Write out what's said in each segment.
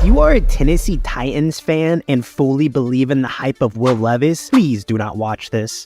you are a Tennessee Titans fan and fully believe in the hype of Will Levis, please do not watch this.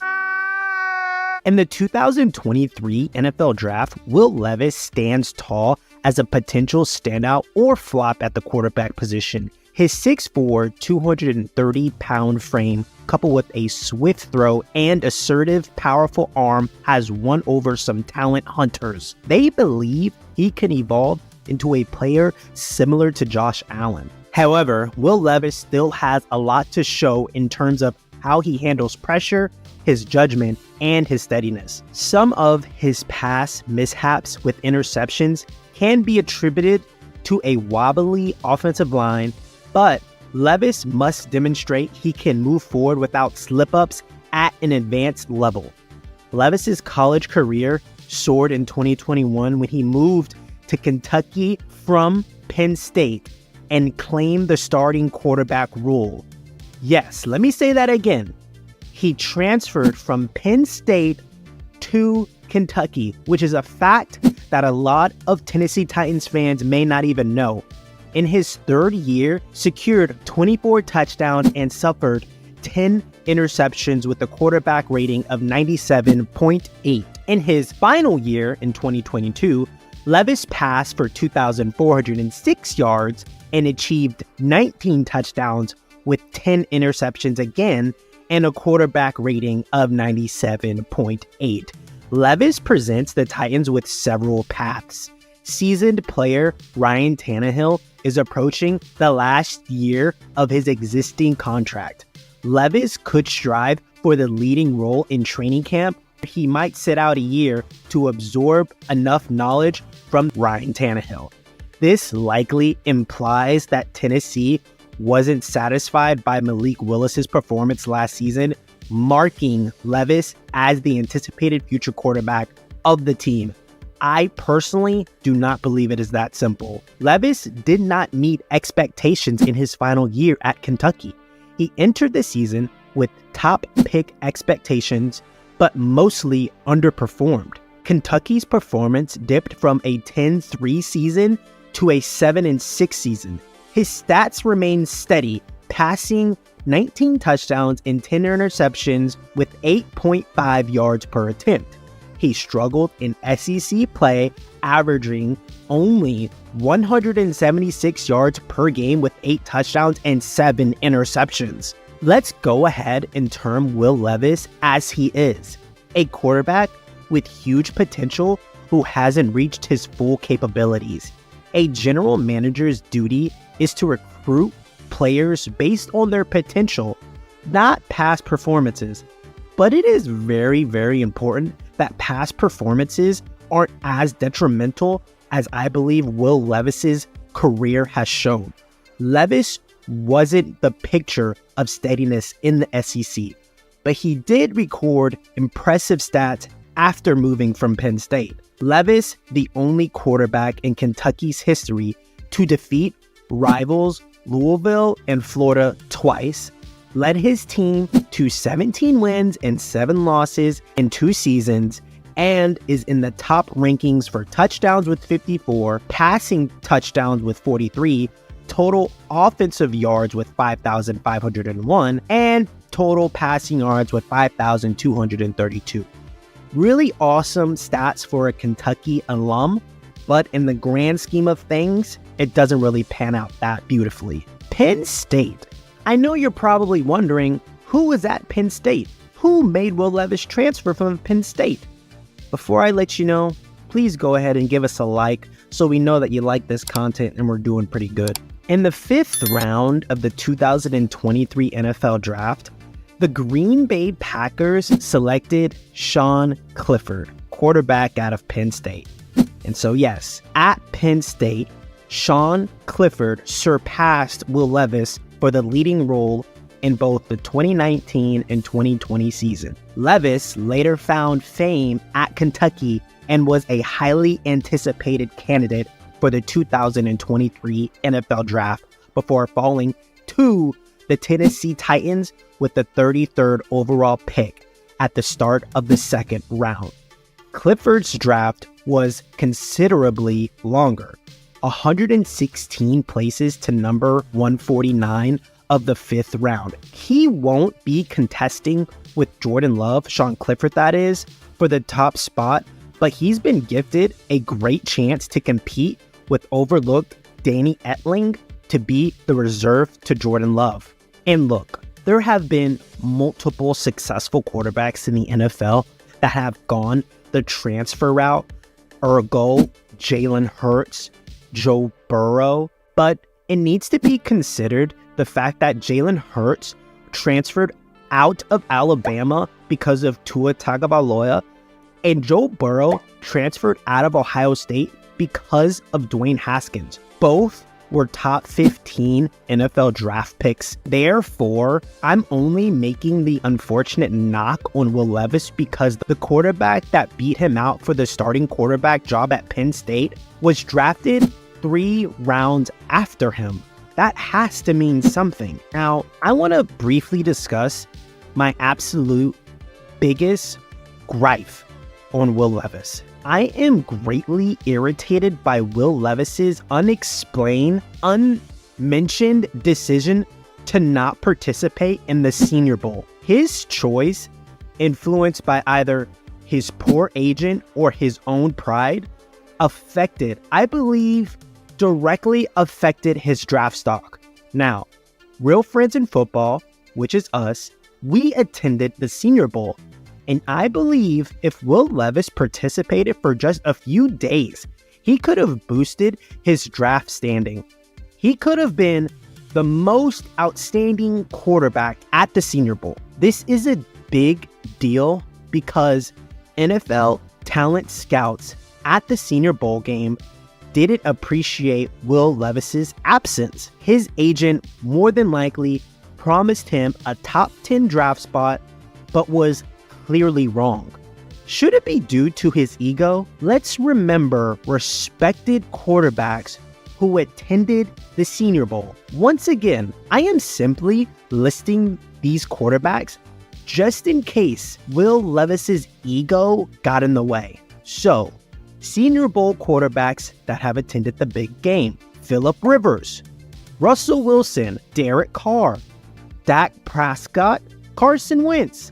In the 2023 NFL Draft, Will Levis stands tall as a potential standout or flop at the quarterback position. His 6'4", 230-pound frame, coupled with a swift throw and assertive, powerful arm, has won over some talent hunters. They believe he can evolve into a player similar to Josh Allen. However, Will Levis still has a lot to show in terms of how he handles pressure, his judgment, and his steadiness. Some of his past mishaps with interceptions can be attributed to a wobbly offensive line, but Levis must demonstrate he can move forward without slip-ups at an advanced level. Levis's college career soared in 2021 when he moved to Kentucky from Penn State and claimed the starting quarterback role. Yes, let me say that again. He transferred from Penn State to Kentucky, which is a fact that a lot of Tennessee Titans fans may not even know. In his third year, secured 24 touchdowns and suffered 10 interceptions with a quarterback rating of 97.8. In his final year in 2022, Levis passed for 2,406 yards and achieved 19 touchdowns with 10 interceptions again and a quarterback rating of 97.8. Levis presents the Titans with several paths. Seasoned player Ryan Tannehill is approaching the last year of his existing contract. Levis could strive for the leading role in training camp. He might sit out a year to absorb enough knowledge from Ryan Tannehill. This likely implies that Tennessee wasn't satisfied by Malik Willis's performance last season, marking Levis as the anticipated future quarterback of the team. I personally do not believe it is that simple. Levis did not meet expectations in his final year at Kentucky. He entered the season with top pick expectations, but mostly underperformed. Kentucky's performance dipped from a 10-3 season to a 7-6 season. His stats remained steady, passing 19 touchdowns and 10 interceptions with 8.5 yards per attempt. He struggled in SEC play, averaging only 176 yards per game with 8 touchdowns and 7 interceptions. Let's go ahead and term Will Levis as he is, a quarterback with huge potential who hasn't reached his full capabilities. A general manager's duty is to recruit players based on their potential, not past performances. But it is very, very important that past performances aren't as detrimental as I believe Will Levis's career has shown. Levis wasn't the picture of steadiness in the SEC, but he did record impressive stats after moving from Penn State. Levis, the only quarterback in Kentucky's history to defeat rivals Louisville and Florida twice, led his team to 17 wins and 7 losses in 2 seasons, and is in the top rankings for touchdowns with 54, passing touchdowns with 43, total offensive yards with 5,501, and total passing yards with 5,232. Really awesome stats for a Kentucky alum, but in the grand scheme of things, it doesn't really pan out that beautifully. Penn State. I know you're probably wondering, who was at Penn State? Who made Will Levis transfer from Penn State? Before I let you know, please go ahead and give us a like so we know that you like this content and we're doing pretty good. In the 5th round of the 2023 NFL Draft, the Green Bay Packers selected Sean Clifford, quarterback out of Penn State. And so yes, at Penn State, Sean Clifford surpassed Will Levis for the leading role in both the 2019 and 2020 season. Levis later found fame at Kentucky and was a highly anticipated candidate for the 2023 NFL Draft before falling to the Tennessee Titans with the 33rd overall pick at the start of the 2nd round. Clifford's draft was considerably longer. 116 places to number 149 of the 5th round. He won't be contesting with Jordan Love, Sean Clifford that is, for the top spot, but he's been gifted a great chance to compete with overlooked Danny Etling to be the reserve to Jordan Love. And look, there have been multiple successful quarterbacks in the NFL that have gone the transfer route, ergo Jalen Hurts, Joe Burrow, but it needs to be considered the fact that Jalen Hurts transferred out of Alabama because of Tua Tagovailoa, and Joe Burrow transferred out of Ohio State because of Dwayne Haskins. Both were top 15 NFL draft picks. Therefore, I'm only making the unfortunate knock on Will Levis because the quarterback that beat him out for the starting quarterback job at Penn State was drafted 3 rounds after him. That has to mean something. Now, I want to briefly discuss my absolute biggest gripe on Will Levis. I am greatly irritated by Will Levis's unexplained, unmentioned decision to not participate in the Senior Bowl. His choice, influenced by either his poor agent or his own pride, I believe, directly affected his draft stock. Now, Real Friends in Football, which is us, we attended the Senior Bowl. And I believe if Will Levis participated for just a few days, he could have boosted his draft standing. He could have been the most outstanding quarterback at the Senior Bowl. This is a big deal because NFL talent scouts at the Senior Bowl game didn't appreciate Will Levis's absence. His agent more than likely promised him a top 10 draft spot, but was clearly wrong. Should it be due to his ego? Let's remember respected quarterbacks who attended the Senior Bowl. Once again, I am simply listing these quarterbacks just in case Will Levis's ego got in the way. So, Senior Bowl quarterbacks that have attended the big game: Phillip Rivers, Russell Wilson, Derek Carr, Dak Prescott, Carson Wentz,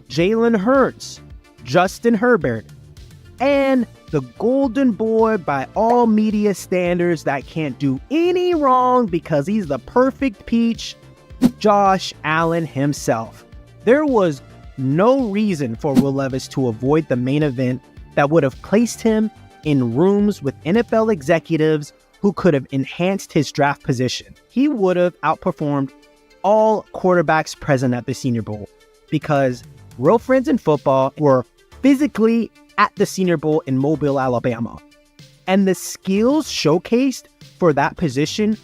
Jalen Hurts, Justin Herbert, and the golden boy by all media standards that can't do any wrong because he's the perfect peach, Josh Allen himself. There was no reason for Will Levis to avoid the main event that would have placed him in rooms with NFL executives who could have enhanced his draft position. He would have outperformed all quarterbacks present at the Senior Bowl because Real Friends in Football were physically at the Senior Bowl in Mobile, Alabama. And the skills showcased for that position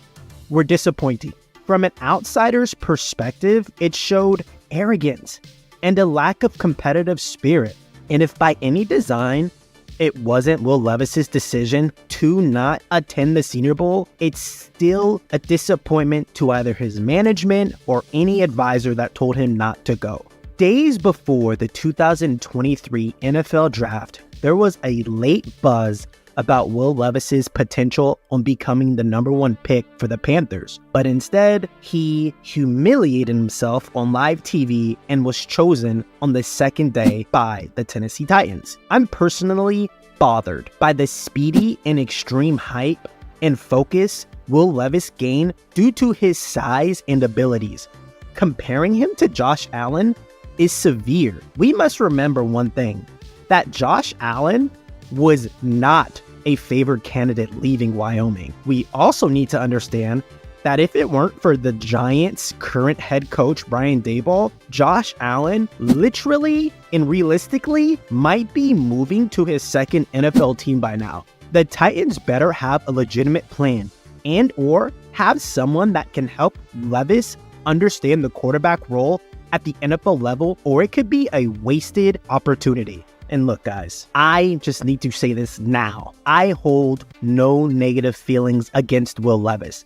were disappointing. From an outsider's perspective, it showed arrogance and a lack of competitive spirit. And if by any design, it wasn't Will Levis's decision to not attend the Senior Bowl, it's still a disappointment to either his management or any advisor that told him not to go. Days before the 2023 NFL Draft, there was a late buzz about Will Levis's potential on becoming the number 1 pick for the Panthers. But instead, he humiliated himself on live TV and was chosen on the second day by the Tennessee Titans. I'm personally bothered by the speedy and extreme hype and focus Will Levis gained due to his size and abilities. Comparing him to Josh Allen is severe. We must remember one thing, that Josh Allen was not a favored candidate leaving Wyoming. We also need to understand that if it weren't for the Giants' current head coach, Brian Daboll, Josh Allen literally and realistically might be moving to his second NFL team by now. The Titans better have a legitimate plan and or have someone that can help Levis understand the quarterback role at the NFL level, or it could be a wasted opportunity. And look, guys, I just need to say this now. I hold no negative feelings against Will Levis.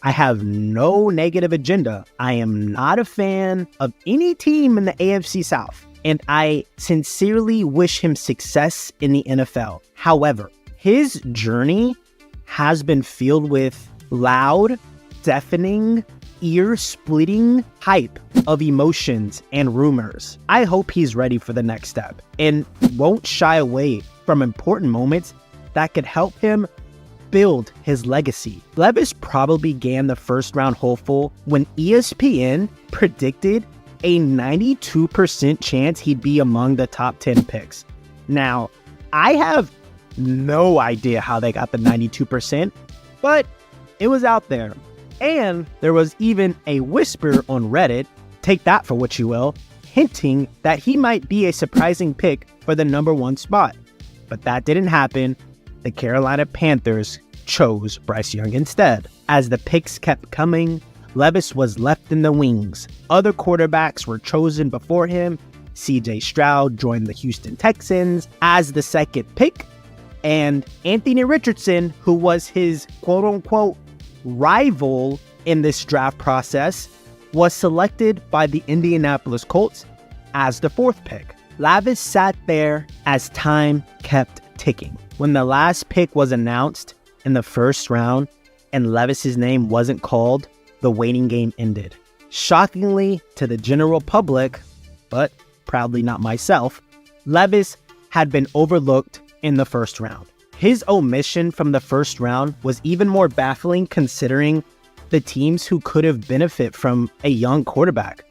I have no negative agenda. I am not a fan of any team in the AFC South, and I sincerely wish him success in the NFL. However, his journey has been filled with loud, deafening, ear-splitting hype of emotions and rumors. I hope he's ready for the next step and won't shy away from important moments that could help him build his legacy. Levis probably began the first-round hopeful when ESPN predicted a 92% chance he'd be among the top 10 picks. Now, I have no idea how they got the 92%, but it was out there. And there was even a whisper on Reddit, take that for what you will, hinting that he might be a surprising pick for the number 1 spot. But that didn't happen. The Carolina Panthers chose Bryce Young instead. As the picks kept coming, Levis was left in the wings. Other quarterbacks were chosen before him. CJ Stroud joined the Houston Texans as the second pick. And Anthony Richardson, who was his quote-unquote rival in this draft process, was selected by the Indianapolis Colts as the 4th pick. Levis sat there as time kept ticking. When the last pick was announced in the first round and Levis's name wasn't called, the waiting game ended. Shockingly to the general public, but proudly not myself, Levis had been overlooked in the first round. His omission from the first round was even more baffling considering the teams who could have benefited from a young quarterback.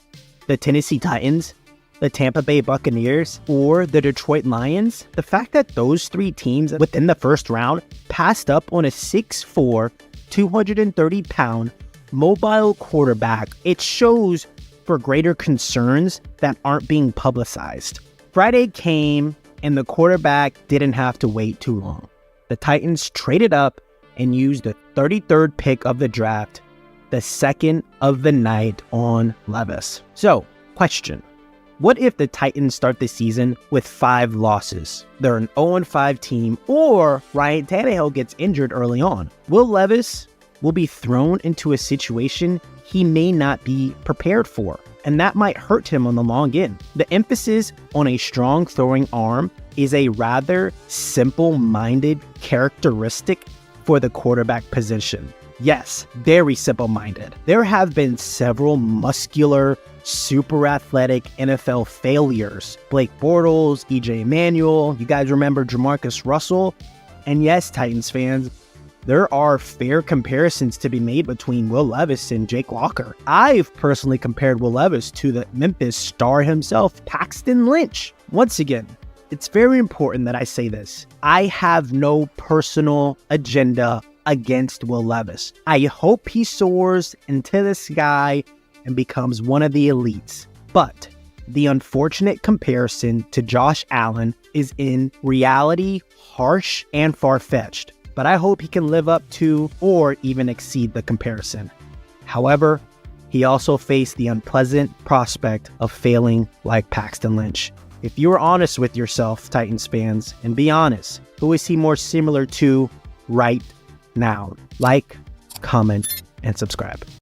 The Tennessee Titans, the Tampa Bay Buccaneers, or the Detroit Lions. The fact that those 3 teams within the first round passed up on a 6'4", 230-pound mobile quarterback, it shows for greater concerns that aren't being publicized. Friday came and the quarterback didn't have to wait too long. The Titans traded up and used the 33rd pick of the draft, the second of the night on Levis. So, question. What if the Titans start the season with 5 losses? They're an 0-5 team, or Ryan Tannehill gets injured early on. Will Levis will be thrown into a situation he may not be prepared for, and that might hurt him on the long end. The emphasis on a strong throwing arm is a rather simple-minded characteristic for the quarterback position. Yes, very simple-minded. There have been several muscular, super athletic NFL failures. Blake Bortles, EJ Manuel, you guys remember Jamarcus Russell? And yes, Titans fans, there are fair comparisons to be made between Will Levis and Jake Locker. I've personally compared Will Levis to the Memphis star himself, Paxton Lynch. Once again, it's very important that I say this. I have no personal agenda against Will Levis. I hope he soars into the sky and becomes one of the elites. But the unfortunate comparison to Josh Allen is in reality harsh and far-fetched. But I hope he can live up to or even exceed the comparison. However, he also faced the unpleasant prospect of failing like Paxton Lynch. If you are honest with yourself, Titans fans, and be honest, who is he more similar to right now? Like, comment, and subscribe.